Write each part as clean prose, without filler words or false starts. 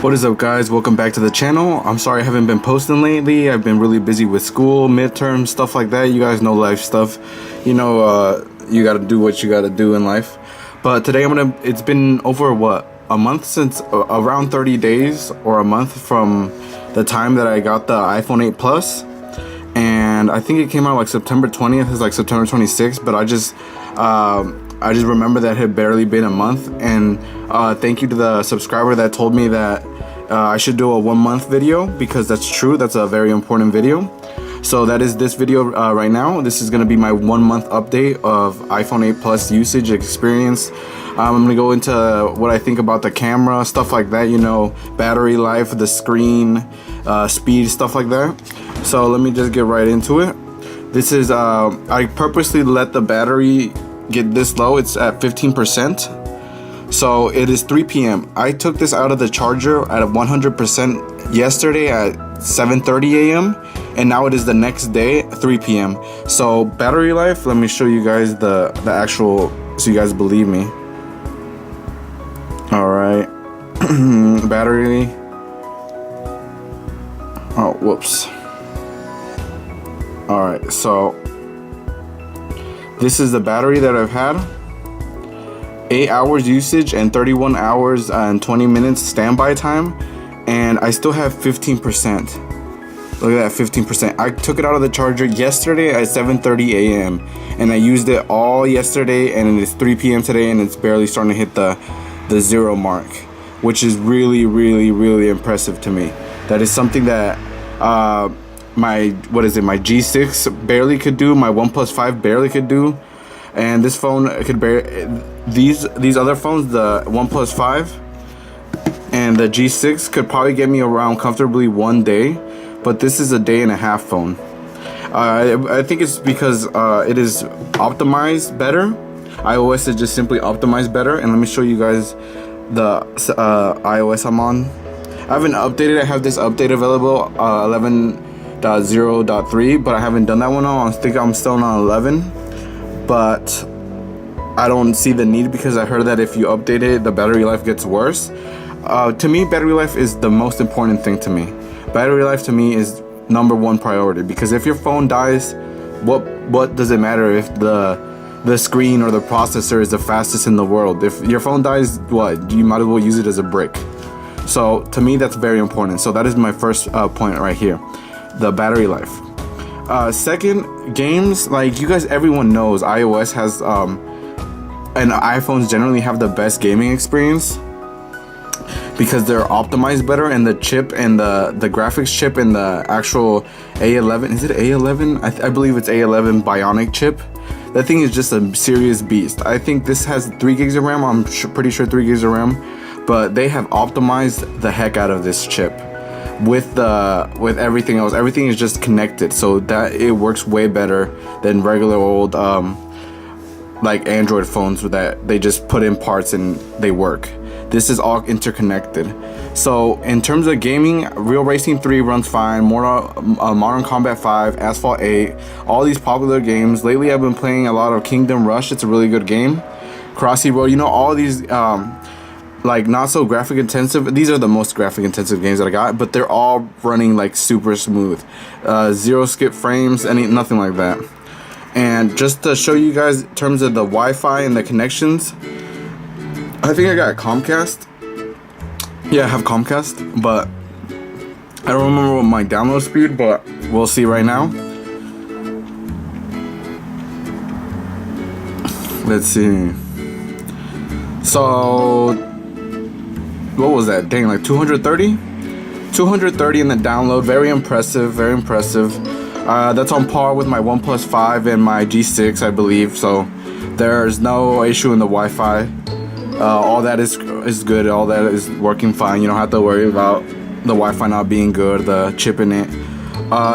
What is up, guys? Welcome back to the channel. I'm sorry I haven't been posting lately. I've been really busy with school, midterms, stuff like that. You guys know life stuff. You know, you gotta do what you gotta do in life. But today it's been over a month since, around 30 days or a month from the time that I got the iPhone 8 Plus. And I think it came out like September 20th, it's like September 26th, but I just remember that it had barely been a month. And thank you to the subscriber that told me that I should do a 1 month video, because that's true. That's a very important video. So that is this video right now. This is going to be my 1 month update of iPhone 8 Plus usage experience. I'm going to go into what I think about the camera, stuff like that, you know, battery life, the screen, speed, stuff like that. So let me just get right into it. This is, I purposely let the battery get this low. It's at 15%. So it is 3 p.m. I took this out of the charger at 100% yesterday at 7:30 a.m. and now it is the next day 3 p.m. So battery life, let me show you guys the actual, so you guys believe me. All right. Battery. Oh, whoops. All right, so this is the battery that I've had. 8 hours usage and 31 hours and 20 minutes standby time, and I still have 15%. Look at that, 15%. I took it out of the charger yesterday at 7:30 a.m. and I used it all yesterday, and it's 3 p.m. today, and it's barely starting to hit the 0 mark, which is really impressive to me. That is something that my G6 barely could do, my OnePlus 5 barely could do, and this phone could these other phones, the OnePlus 5 and the G6, could probably get me around comfortably 1 day, but this is a day and a half phone. I think it's because it is optimized better. iOS is just simply optimized better. And let me show you guys the iOS I'm on. I haven't updated. I have this update available, 11.0.3, but I haven't done that one now. I think I'm still on 11, but I don't see the need, because I heard that if you update it, the battery life gets worse. To me, battery life is the most important thing to me. Battery life to me is #1 priority, because if your phone dies, what does it matter if the screen or the processor is the fastest in the world? If your phone dies, what? You might as well use it as a brick. So to me, that's very important. So that is my first point right here, the battery life. Second, games. Like you guys, everyone knows iOS has and iPhones generally have the best gaming experience, because they're optimized better, and the chip and the graphics chip and the actual A11, is it A11? I believe it's A11 Bionic chip. That thing is just a serious beast. I think this has 3 gigs of RAM. I'm pretty sure 3 gigs of RAM, but they have optimized the heck out of this chip with everything else. Everything is just connected, so that it works way better than regular old like Android phones that they just put in parts and they work. This is all interconnected. So in terms of gaming, Real Racing 3 runs fine, Modern Combat 5, Asphalt 8, all these popular games. Lately I've been playing a lot of Kingdom Rush. It's a really good game. Crossy Road, you know, all these like not so graphic intensive. These are the most graphic intensive games that I got, but they're all running like super smooth. 0 skip frames, nothing like that. And just to show you guys in terms of the Wi-Fi and the connections, I think I got Comcast. Yeah, I have Comcast, but I don't remember what my download speed, but we'll see right now. Let's see. So, what was that? Dang, like 230? 230 in the download. Very impressive, very impressive. That's on par with my OnePlus 5 and my G6, I believe. So there's no issue in the Wi-Fi. All that is good. All that is working fine. You don't have to worry about the Wi-Fi not being good, the chip in it.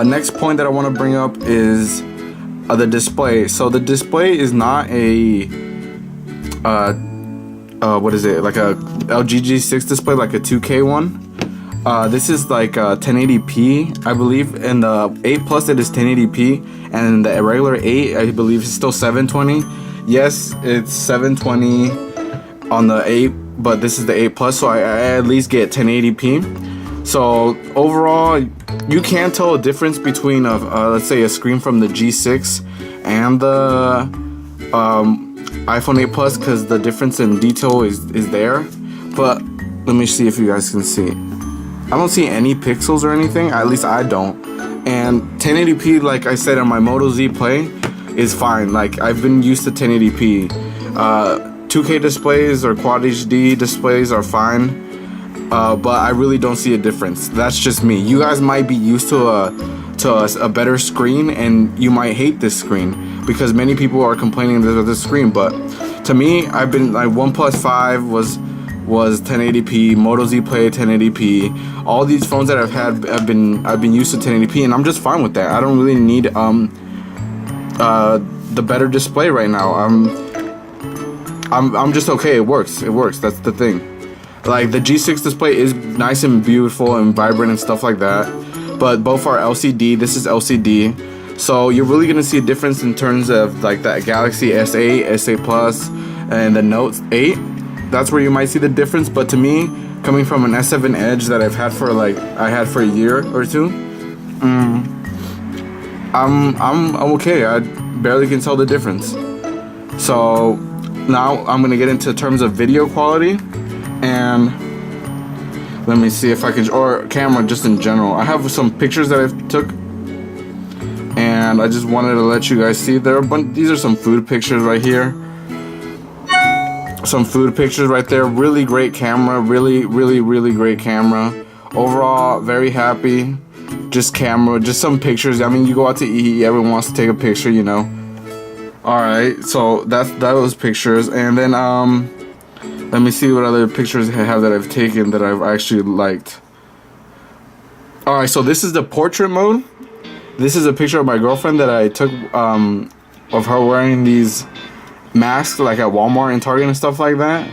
Next point that I want to bring up is the display. So the display is not a what is it? Like a LG G6 display, like a 2K one. This is like 1080p, I believe. In the 8 Plus, it is 1080p, and the regular 8, I believe, is still 720. Yes, it's 720 on the 8 but this is the 8 Plus, so I at least get 1080p. So overall, you can tell a difference between let's say a screen from the G6 and the iPhone 8 Plus, because the difference in detail is there. But let me see if you guys can see. I don't see any pixels or anything, at least I don't. And 1080p, like I said on my Moto Z Play, is fine. Like, I've been used to 1080p. 2K displays or Quad HD displays are fine, but I really don't see a difference. That's just me. You guys might be used to a better screen, and you might hate this screen because many people are complaining of this screen. But to me, I've been like OnePlus 5 was 1080p, Moto Z Play 1080p. All these phones that I've had, I've been used to 1080p, and I'm just fine with that. I don't really need the better display right now. I'm just okay. It works. That's the thing. Like, the G6 display is nice and beautiful and vibrant and stuff like that, but both are LCD. This is LCD, so you're really gonna see a difference in terms of like that Galaxy S8, S8 Plus, and the Note 8. That's where you might see the difference. But to me, coming from an S7 Edge that I've had for a year or two, I'm okay. I barely can tell the difference. So now I'm gonna get into terms of video quality, and let me see if I can, or camera just in general. I have some pictures that I took, and I just wanted to let you guys see there. But these are some food pictures right here. Some food pictures right there. Really great camera. Really great camera. Overall, very happy. Just camera, just some pictures. I mean, you go out to eat, everyone wants to take a picture, you know. Alright, so that was pictures. And then let me see what other pictures I have that I've taken that I've actually liked. Alright, so this is the portrait mode. This is a picture of my girlfriend that I took of her wearing these masks like at Walmart and Target and stuff like that.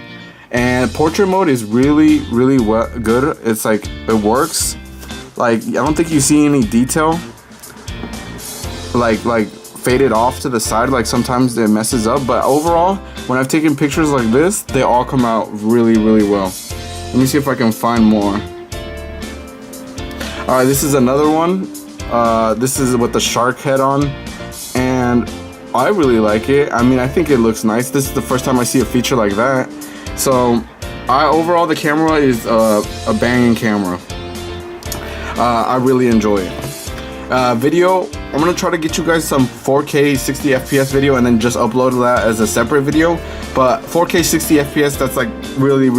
And portrait mode is really good. It's like, it works. Like, I don't think you see any detail like faded off to the side. Like, sometimes it messes up, but overall, when I've taken pictures like this, they all come out really well. Let me see if I can find more. Alright, this is another one. This is with the shark head on, and I really like it. I mean, I think it looks nice. This is the first time I see a feature like that. So overall, the camera is a banging camera. I really enjoy it. Video, I'm gonna try to get you guys some 4K 60 FPS video and then just upload that as a separate video. But 4K 60 FPS, that's like really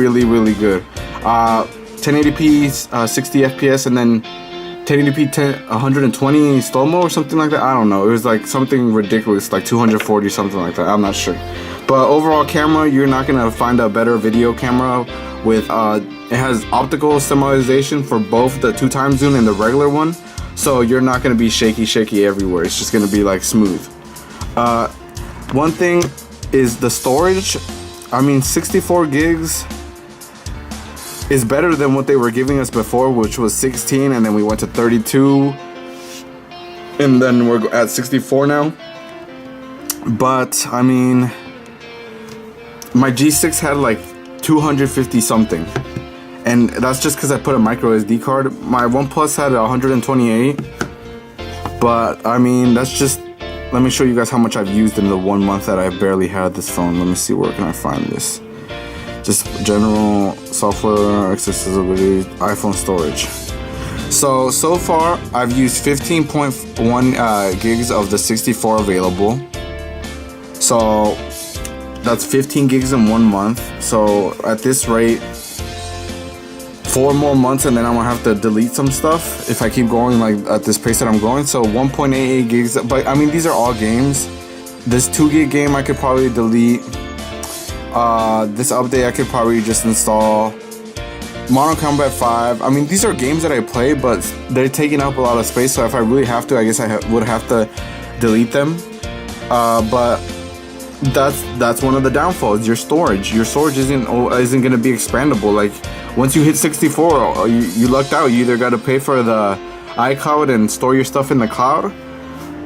good. 1080p 60 FPS, and then 1080p 120 slow-mo or something like that. I don't know. It was like something ridiculous, like 240, something like that. I'm not sure. But overall camera, you're not gonna find a better video camera with it has optical stabilization for both the 2x zoom and the regular one, so you're not gonna be shaky everywhere. It's just gonna be like smooth. One thing is the storage. I mean, 64 gigs is better than what they were giving us before, which was 16, and then we went to 32, and then we're at 64 now. But I mean, my G6 had like 250 something, and that's just because I put a micro SD card. My OnePlus had 128, but I mean, that's just, let me show you guys how much I've used in the 1 month that I've barely had this phone. Let me see, where can I find this? Just general software accessibility, iPhone storage. So far I've used 15.1 gigs of the 64 available. So that's 15 gigs in 1 month. So at this rate, 4 more months and then I'm gonna have to delete some stuff if I keep going like at this pace that I'm going. So 1.88 gigs, but I mean, these are all games. This 2 gig game I could probably delete. This update I could probably just install. Mortal Kombat 5. I mean, these are games that I play, but they're taking up a lot of space. So if I really have to, I guess I would have to delete them. But that's one of the downfalls. Your storage isn't going to be expandable. Like, once you hit 64, you lucked out. You either got to pay for the iCloud and store your stuff in the cloud,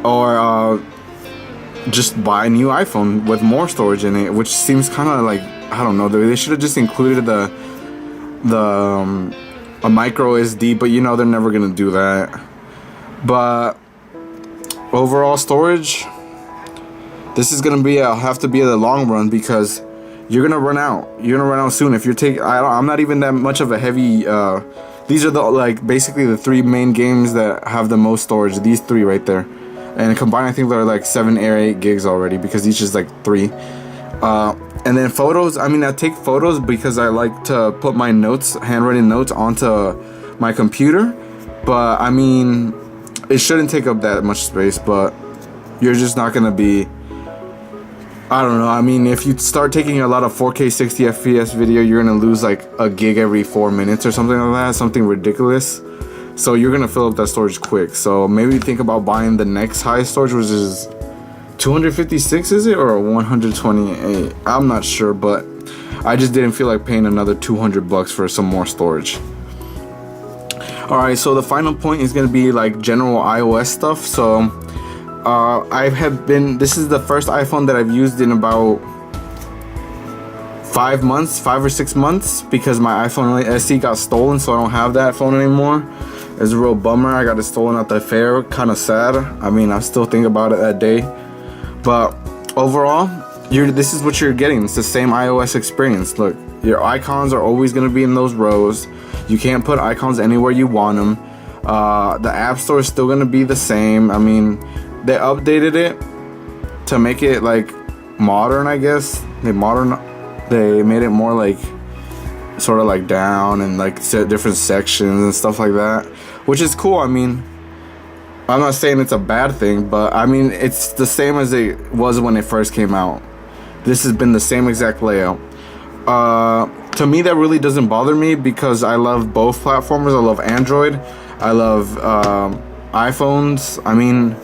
or just buy a new iPhone with more storage in it, which seems kind of like I don't know. They should have just included a micro SD, but you know they're never gonna do that. But overall storage, this is gonna have to be the long run, because you're gonna run out. You're gonna run out soon. If you're taking, I'm not even that much of a heavy. These are basically the 3 main games that have the most storage. These 3 right there, and combined, I think they're like 7 or 8 gigs already, because each is like 3. And then photos. I mean, I take photos because I like to put my notes, handwritten notes, onto my computer. But I mean, it shouldn't take up that much space. But you're just not gonna be. I don't know. I mean, if you start taking a lot of 4K 60 FPS video, you're gonna lose like a gig every 4 minutes or something like that. Something ridiculous. So you're gonna fill up that storage quick. So maybe think about buying the next highest storage, which is 256, is it, or 128? I'm not sure, but I just didn't feel like paying another $200 for some more storage. Alright, so the final point is gonna be like general iOS stuff. So this is the first iPhone that I've used in about 5 or 6 months, because my iPhone SE got stolen, so I don't have that phone anymore. It's a real bummer. I got it stolen at the fair. Kind of sad. I mean, I still think about it that day. But overall, this is what you're getting. It's the same iOS experience. Look, your icons are always going to be in those rows. You can't put icons anywhere you want them. The App Store is still going to be the same. I mean, they updated it to make it like modern, I guess. They made it more like sort of like down and like different sections and stuff like that, which is cool. I mean, I'm not saying it's a bad thing, but I mean, it's the same as it was when it first came out. This has been the same exact layout. To me, that really doesn't bother me, because I love both platforms. I love Android. I love iPhones. I mean,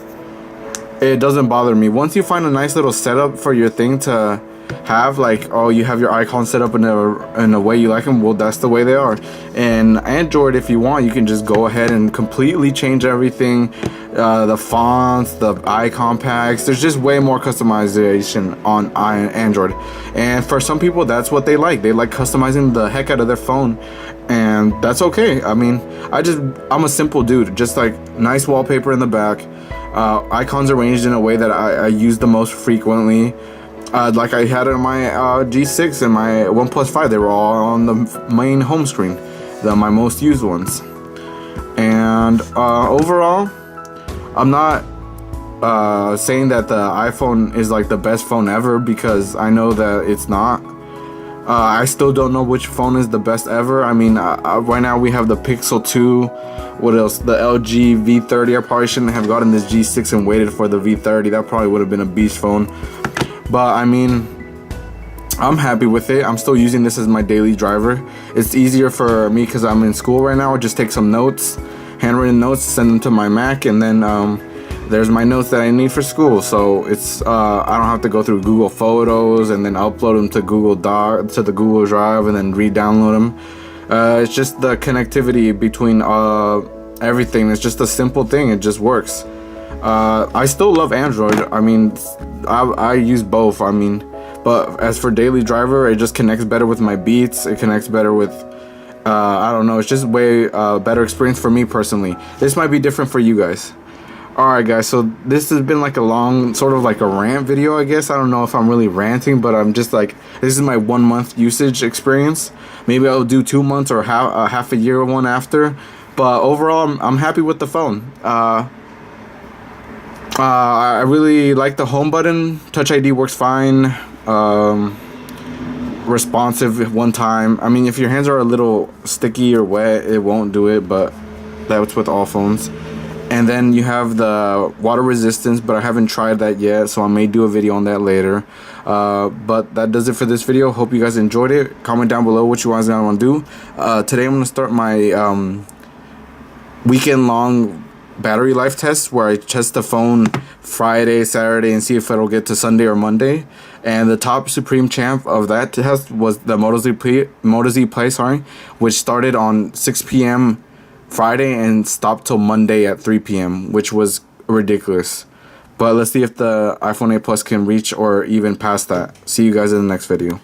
it doesn't bother me. Once you find a nice little setup for your thing to have, like, oh, you have your icons set up in a way you like them, well, that's the way they are. And Android, if you want, you can just go ahead and completely change everything, the fonts, the icon packs. There's just way more customization on Android, and for some people, that's what they like. They like customizing the heck out of their phone, and that's okay. I mean, I'm a simple dude. Just like nice wallpaper in the back, icons arranged in a way that I use the most frequently. Like I had it on my G6 and my OnePlus 5, they were all on the main home screen, my most used ones. And overall, I'm not saying that the iPhone is like the best phone ever, because I know that it's not. I still don't know which phone is the best ever. I mean, right now we have the Pixel 2. What else? The LG V30. I probably shouldn't have gotten this G6 and waited for the V30. That probably would have been a beast phone. But I mean, I'm happy with it. I'm still using this as my daily driver. It's easier for me because I'm in school right now. I just take some notes, handwritten notes, send them to my Mac, and then there's my notes that I need for school. So it's I don't have to go through Google Photos and then upload them to the Google Drive and then re-download them. It's just the connectivity between everything. It's just a simple thing. It just works. I still love Android. I mean, I use both. I mean, but as for daily driver, it just connects better with my Beats. It connects better with, I don't know. It's just way better experience for me personally. This might be different for you guys. Alright guys, so this has been like a long, sort of like a rant video, I guess. I don't know if I'm really ranting, but I'm just like, this is my 1 month usage experience. Maybe I'll do 2 months or half a year one after. But overall, I'm happy with the phone. I really like the home button. Touch ID works fine. Responsive one time. I mean, if your hands are a little sticky or wet, it won't do it, but that's with all phones. And then you have the water resistance, but I haven't tried that yet, so I may do a video on that later. But that does it for this video. Hope you guys enjoyed it. Comment down below what you guys want to do. Today I'm going to start my weekend-long battery life test, where I test the phone Friday, Saturday, and see if it'll get to Sunday or Monday. And the top supreme champ of that test was the Moto Z Play, which started on 6 p.m. Friday and stopped till Monday at 3 p.m., which was ridiculous. But let's see if the iPhone 8 Plus can reach or even past that. See you guys in the next video.